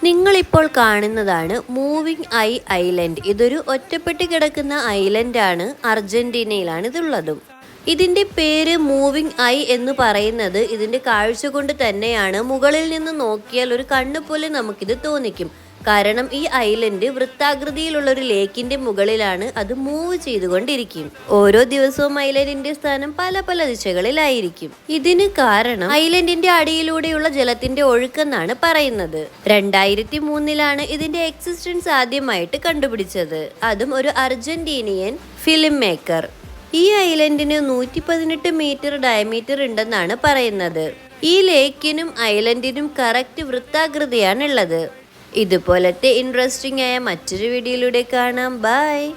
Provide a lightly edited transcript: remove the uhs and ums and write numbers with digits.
നിങ്ങളിപ്പോൾ കാണുന്നതാണ് moving I island. ഇതൊരു ഒറ്റപ്പെട്ട് കിടക്കുന്ന ഐലൻഡാണ്. അർജന്റീനയിലാണ് ഇതുള്ളതും. ഇതിന്റെ പേര് മൂവിങ് ഐ എന്ന് പറയുന്നത് ഇതിന്റെ കാഴ്ച കൊണ്ട് തന്നെയാണ്. മുകളിൽ നിന്ന് നോക്കിയാൽ ഒരു കണ്ണ് പോലെ നമുക്കിത് തോന്നിക്കും. കാരണം ഈ ഐലൻഡ് വൃത്താകൃതിയിലുള്ള ഒരു ലേക്കിന്റെ മുകളിലാണ്. അത് മൂവ് ചെയ്തുകൊണ്ടിരിക്കും. ഓരോ ദിവസവും ഐലൻഡിന്റെ സ്ഥാനം പല പല ദിശകളിലായിരിക്കും. ഇതിന് കാരണം ഐലൻഡിന്റെ അടിയിലൂടെയുള്ള ജലത്തിന്റെ ഒഴുക്കെന്നാണ് പറയുന്നത്. 2003 ഇതിന്റെ എക്സിസ്റ്റൻസ് ആദ്യമായിട്ട് കണ്ടുപിടിച്ചത്. അതും ഒരു അർജന്റീനിയൻ ഫിലിം മേക്കർ. ഈ ഐലൻഡിന് 118 മീറ്റർ ഡയമീറ്റർ ഉണ്ടെന്നാണ് പറയുന്നത്. ഈ ലേക്കിനും ഐലൻഡിനും കറക്റ്റ് വൃത്താകൃതിയാണുള്ളത്. ഇതുപോലത്തെ ഇൻട്രസ്റ്റിംഗ് ആയ മറ്റൊരു വീഡിയോയിലൂടെ കാണാം. ബൈ.